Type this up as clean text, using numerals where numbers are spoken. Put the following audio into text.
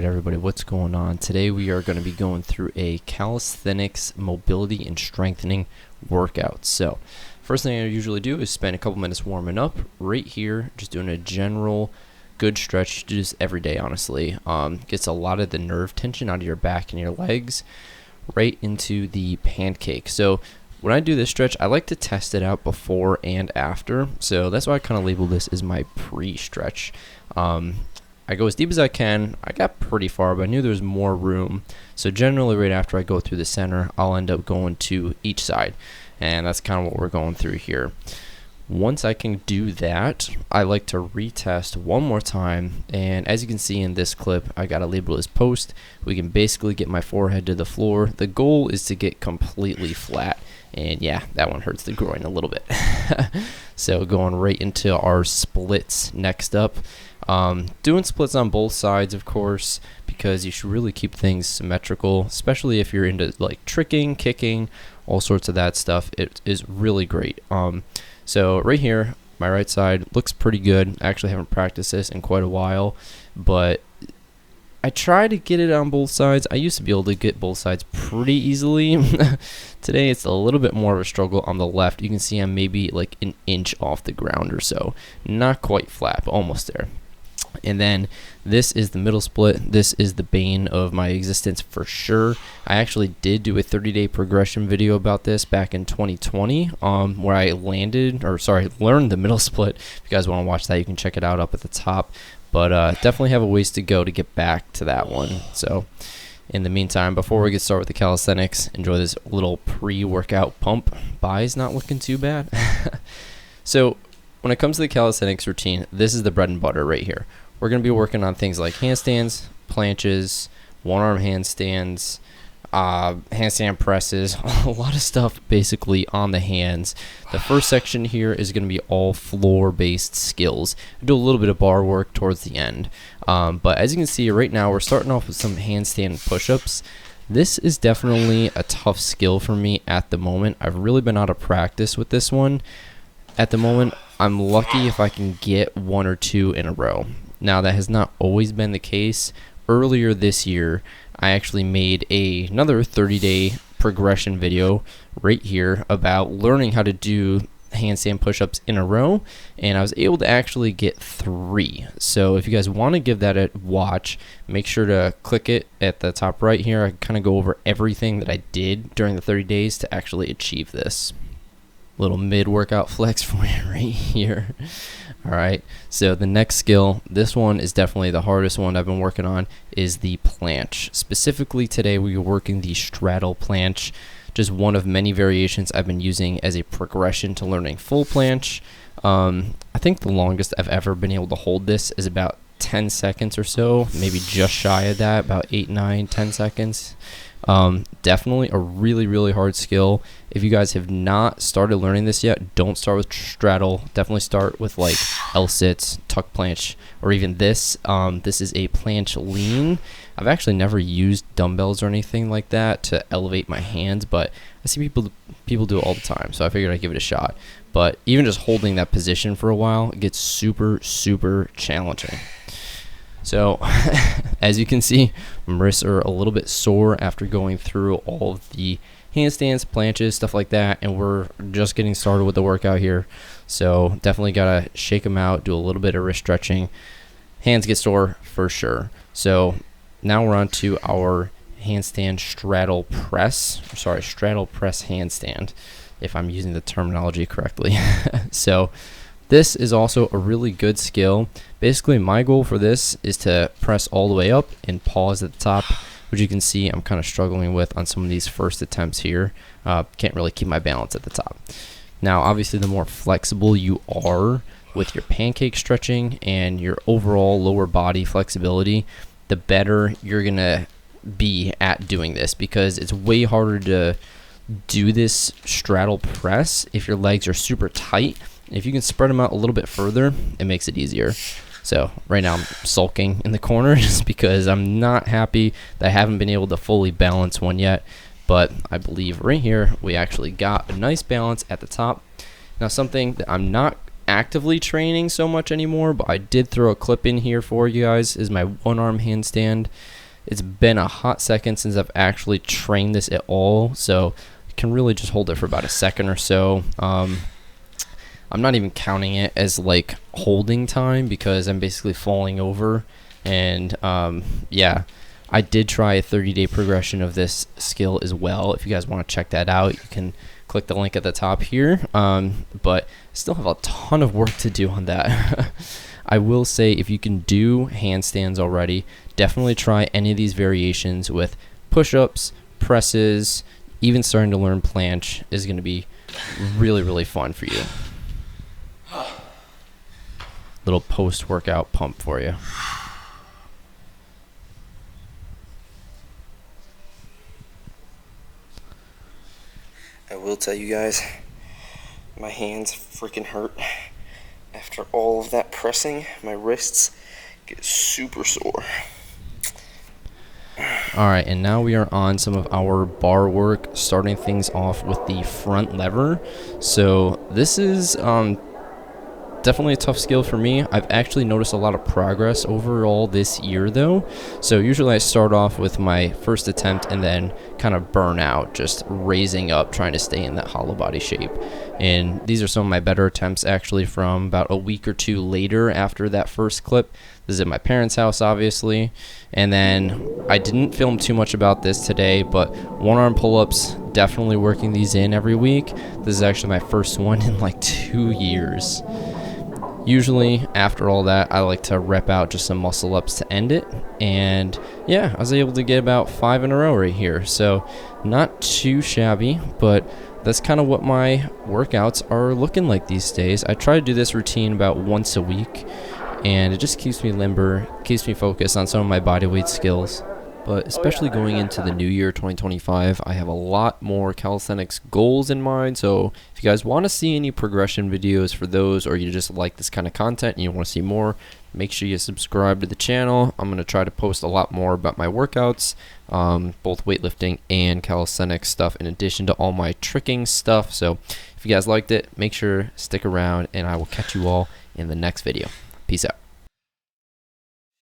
Alright everybody, what's going on? Today we are going to be going through a calisthenics mobility and strengthening workout. So first thing I usually do is spend a couple minutes warming up right here, just doing a general good stretch. Do this every day, honestly. Gets a lot of the nerve tension out of your back and your legs right into the pancake. So when I do this stretch, I like to test it out before and after. So that's why I kind of label this as my pre-stretch. I go as deep as I can. I got pretty far, but I knew there was more room. So generally right after I go through the center, I'll end up going to each side. And that's kind of what we're going through here. Once I can do that, I like to retest one more time. And as you can see in this clip, I got to label as post. We can basically get my forehead to the floor. The goal is to get completely flat. And yeah, that one hurts the groin a little bit. So going right into our splits next up. Doing splits on both sides, of course, because you should really keep things symmetrical, especially if you're into like tricking, kicking, all sorts of that stuff. It is really great. So right here, my right side looks pretty good. I actually haven't practiced this in quite a while, but I try to get it on both sides. I used to be able to get both sides pretty easily. Today it's a little bit more of a struggle on the left. You can see I'm maybe like an inch off the ground or so. Not quite flat, but almost there. And then this is the middle split. This is the bane of my existence for sure. I actually did do a 30-day progression video about this back in 2020, where I learned the middle split. If you guys want to watch that, you can check it out up at the top. But definitely have a ways to go to get back to that one. So in the meantime, before we get started with the calisthenics, enjoy this little pre-workout pump. Body's not looking too bad. So when it comes to the calisthenics routine, this is the bread and butter right here. We're going to be working on things like handstands, planches, one-arm handstands, handstand presses, a lot of stuff basically on the hands. The first section here is going to be all floor-based skills. I do a little bit of bar work towards the end. But as you can see right now, we're starting off with some handstand pushups. This is definitely a tough skill for me at the moment. I've really been out of practice with this one. At the moment, I'm lucky if I can get one or two in a row. Now, that has not always been the case. Earlier this year, I actually made another 30-day progression video right here about learning how to do handstand push-ups in a row, and I was able to actually get 3. So if you guys want to give that a watch, make sure to click it at the top right here. I kind of go over everything that I did during the 30 days to actually achieve this. Little mid-workout flex for you right here. Alright, so the next skill, this one is definitely the hardest one I've been working on, is the planche. Specifically today we are working the straddle planche, just one of many variations I've been using as a progression to learning full planche. I think the longest I've ever been able to hold this is about 10 seconds or so, maybe just shy of that, about 8, 9, 10 seconds. Definitely a really hard skill. If you guys have not started learning this yet, don't start with straddle. Definitely start with like L-sits, tuck planche, or even this. This is a planche lean. I've actually never used dumbbells or anything like that to elevate my hands, but I see people do it all the time, so I figured I'd give it a shot. But even just holding that position for a while, it gets super challenging. So as you can see, my wrists are a little bit sore after going through all of the handstands, planches, stuff like that, and we're just getting started with the workout here. So definitely gotta shake them out, do a little bit of wrist stretching. Hands get sore for sure. So now we're on to our handstand straddle press. Straddle press handstand, if I'm using the terminology correctly. So this is also a really good skill. Basically, my goal for this is to press all the way up and pause at the top, which you can see I'm kind of struggling with on some of these first attempts here. Can't really keep my balance at the top. Now, obviously, the more flexible you are with your pancake stretching and your overall lower body flexibility, the better you're going to be at doing this, because it's way harder to do this straddle press if your legs are super tight. If you can spread them out a little bit further, it makes it easier. So right now I'm sulking in the corner just because I'm not happy that I haven't been able to fully balance one yet. But I believe right here we actually got a nice balance at the top. Now something that I'm not actively training so much anymore, but I did throw a clip in here for you guys. This is my one-arm handstand. It's been a hot second since I've actually trained this at all, so you can really just hold it for about a second or so. I'm not even counting it as like holding time because I'm basically falling over. And yeah, I did try a 30-day progression of this skill as well. If you guys want to check that out, you can click the link at the top here. But still have a ton of work to do on that. I will say, if you can do handstands already, definitely try any of these variations with push-ups, presses, even starting to learn planche is going to be really, really fun for you. Little post-workout pump for you. I will tell you guys, my hands freaking hurt. After all of that pressing, my wrists get super sore. Alright, and now we are on some of our bar work, starting things off with the front lever. So this is definitely a tough skill for me. I've actually noticed a lot of progress overall this year though. So usually I start off with my first attempt and then kind of burn out, just raising up, trying to stay in that hollow body shape. And these are some of my better attempts actually from about a week or two later after that first clip. This is at my parents' house, obviously. And then I didn't film too much about this today, but one arm pull-ups, definitely working these in every week. This is actually my first one in like 2 years. Usually after all that, I like to rep out just some muscle ups to end it. And yeah, I was able to get about 5 in a row right here. So not too shabby, but that's kind of what my workouts are looking like these days. I try to do this routine about once a week, and it just keeps me limber, keeps me focused on some of my bodyweight skills. But especially going into the new year 2025, I have a lot more calisthenics goals in mind. So if you guys want to see any progression videos for those, or you just like this kind of content and you want to see more, make sure you subscribe to the channel. I'm going to try to post a lot more about my workouts, both weightlifting and calisthenics stuff, in addition to all my tricking stuff. So if you guys liked it, make sure to stick around, and I will catch you all in the next video. Peace out.